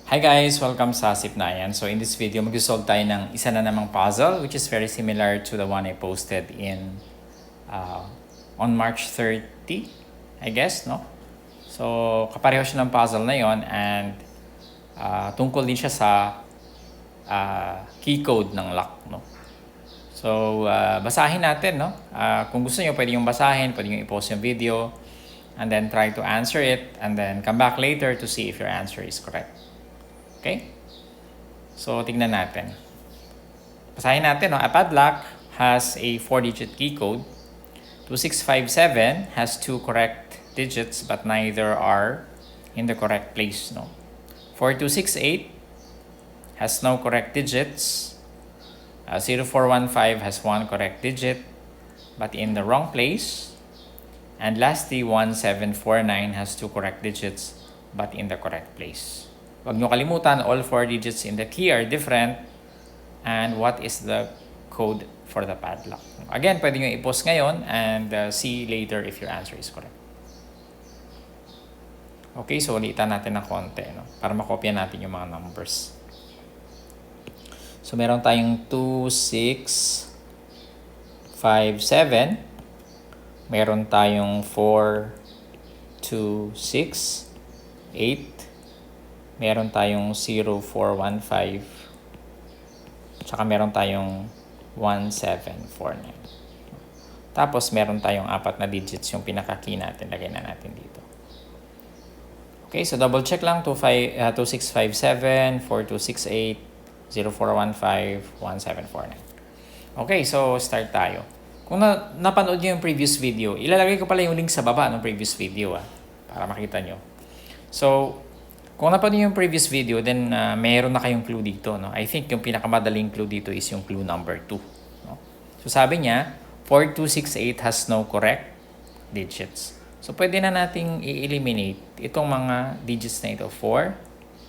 Hi guys! Welcome sa Sipnayan. So in this video, mag-solve tayo ng isa na namang puzzle which is very similar to the one I posted on March 30, I guess, no? So kapareho siya ng puzzle na yon and tungkol din siya sa key code ng lock, no? So basahin natin, no? Kung gusto niyo, pwede yung basahin, pwede yung i-pause yung video and then try to answer it and then come back later to see if your answer is correct. Okay? So, tignan natin. Basahin natin, no? A padlock has a 4-digit key code. 2657 has 2 correct digits but neither are in the correct place, no? 4268 has no correct digits. 0415 has 1 correct digit but in the wrong place. And lastly, 1749 has 2 correct digits but in the correct place. Huwag nyo kalimutan, all 4 digits in the key are different. And what is the code for the padlock? Again, pwede nyo i-post ngayon and see later if your answer is correct. Okay, so ulitan natin ng konti, no? Para makopya natin yung mga numbers. So meron tayong 2657. Meron tayong 4268. Meron tayong 0415. Tsaka meron tayong 1749. Tapos meron tayong 4 na digits yung pinaka-key natin. Lagay na natin dito. Okay, so double check lang. 2657, 4268, 0415, 1749. Okay, so start tayo. Kung napanood nyo yung previous video, ilalagay ko pala yung link sa baba ng previous video para makita nyo. So, kung napanood yung previous video, then mayroon na kayong clue dito, no? I think yung pinakamadaling clue dito is yung clue number 2. No? So sabi niya, 4268 has no correct digits. So pwede na nating i-eliminate itong mga digits na ito, 4,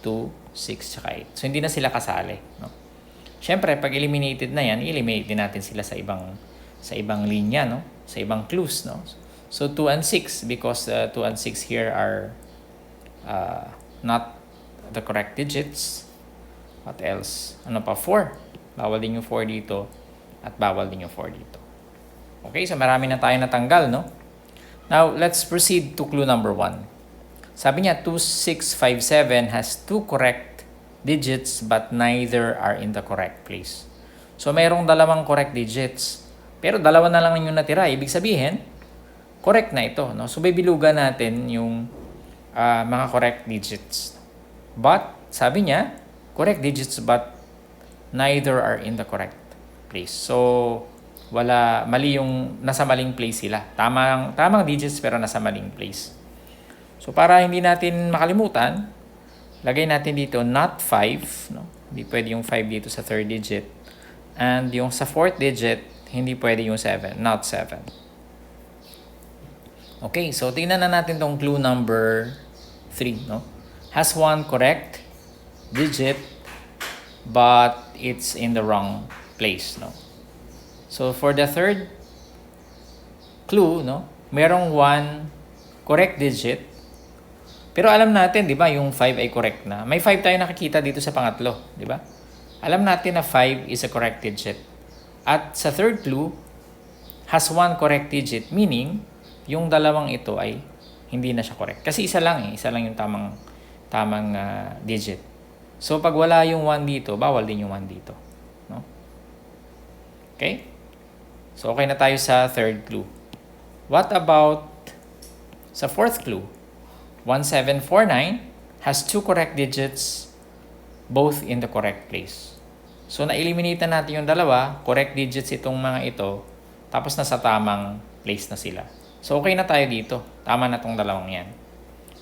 2, 6, tsaka 8. So hindi na sila kasali. No? Siyempre, pag eliminated na yan, i-eliminate din natin sila sa ibang linya, no? Sa ibang clues. No? So 2 and 6, because 2 and 6 here are not the correct digits. What else? Ano pa? 4. Bawal din yung 4 dito. At bawal din yung 4 dito. Okay, so marami na tayo natanggal, no? Now, let's proceed to clue number 1. Sabi niya, 2657 has 2 correct digits but neither are in the correct place. So, mayroong dalawang correct digits. Pero dalawa na lang yung natira. Ibig sabihin, correct na ito, no? So, bibilugan natin yung mga correct digits. But, sabi niya, correct digits but neither are in the correct place. So, mali yung nasa maling place sila. Tamang digits pero nasa maling place. So, para hindi natin makalimutan, lagay natin dito not 5. No? Hindi pwede yung 5 dito sa third digit. And yung sa fourth digit, hindi pwede yung 7. Not 7. Okay, so tingnan na natin tong clue number 3, no? Has 1 correct digit but it's in the wrong place, no? So for the third clue, no, merong 1 correct digit. Pero alam natin, 'di ba, yung 5 ay correct na. May 5 tayo nakikita dito sa pangatlo, 'di ba? Alam natin na 5 is a correct digit. At sa third clue, has 1 correct digit, meaning yung dalawang ito ay hindi na siya correct. Kasi isa lang yung tamang digit. So pag wala yung 1 dito, bawal din yung 1 dito, no? Okay? So okay na tayo sa third clue. What about sa fourth clue? 1749 has 2 correct digits both in the correct place. So na-eliminate na natin yung dalawa, correct digits itong mga ito, tapos nasa tamang place na sila. So, okay na tayo dito. Tama na tong dalawang yan.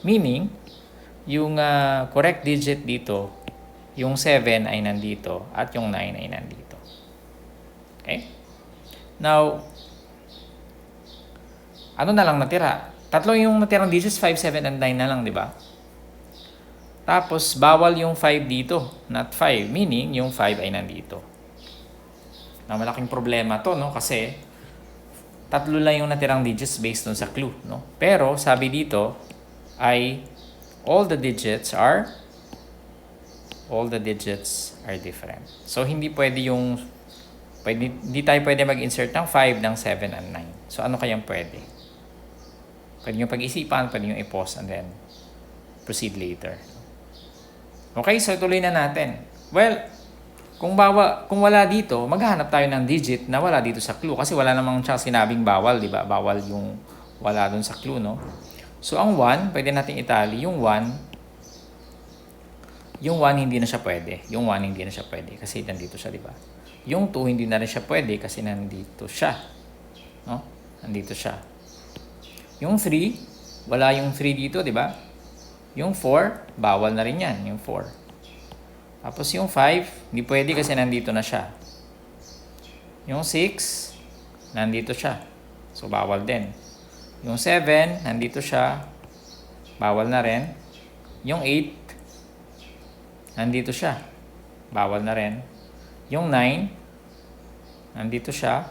Meaning, yung correct digit dito, yung 7 ay nandito at yung 9 ay nandito. Okay? Now, ano na lang natira? Tatlo yung natirang digits, 5, 7, and 9 na lang, di ba? Tapos, bawal yung 5 dito, not 5. Meaning, yung 5 ay nandito. Na malaking problema to, no? Kasi, tatlo lang yung natirang digits based on sa clue, no? Pero sabi dito ay all the digits are all the digits are different. So, hindi tayo pwede mag-insert ng 5, ng 7, and 9. So, ano kayang pwede? Pwede nyo pag-isipan, pwede nyo i-pause and then proceed later. Okay, so tuloy na natin. Well, kung wala dito, maghahanap tayo ng digit na wala dito sa clue. Kasi wala namang siya sinabing bawal, di ba? Bawal yung wala dun sa clue, no? So, ang 1, pwede natin itali. Yung 1, hindi na siya pwede. Yung 1 hindi na siya pwede kasi nandito siya, di ba? Yung 2 hindi na rin siya pwede kasi nandito siya. No? Nandito siya. Yung 3, wala yung 3 dito, di ba? Yung 4, bawal na rin yan, yung 4. Tapos yung 5, hindi pwede kasi nandito na siya. Yung 6, nandito siya. So, bawal din. Yung 7, nandito siya. Bawal na rin. Yung 8, nandito siya. Bawal na rin. Yung 9, nandito siya.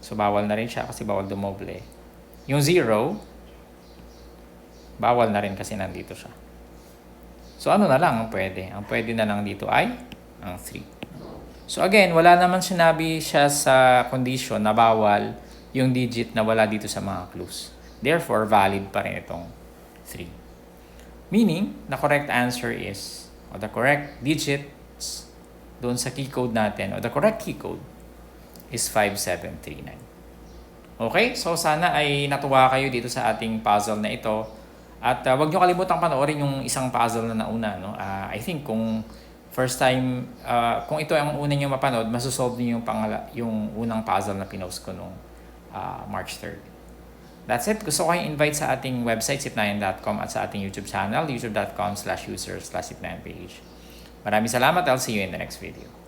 So, bawal na rin siya kasi bawal dumoble. Yung 0, bawal na rin kasi nandito siya. So, ano na lang ang pwede? Ang pwede na lang dito ay ang 3. So, again, wala naman sinabi siya sa condition na bawal yung digit na wala dito sa mga clues. Therefore, valid pa rin itong 3. Meaning, the correct answer is, or the correct digits doon sa key code natin, or the correct key code is 5739. Okay? So, sana ay natuwa kayo dito sa ating puzzle na ito. At wag nyo kalimutang panoorin yung isang puzzle na nauna. No? I think kung first time, kung ito ang una nyo mapanood, masosolve nyo yung unang puzzle na pinost ko nung March 3rd. That's it. Gusto ko kayong invite sa ating website, sipnayan.com, at sa ating YouTube channel, youtube.com/user/sipnayanpage. Maraming salamat. I'll see you in the next video.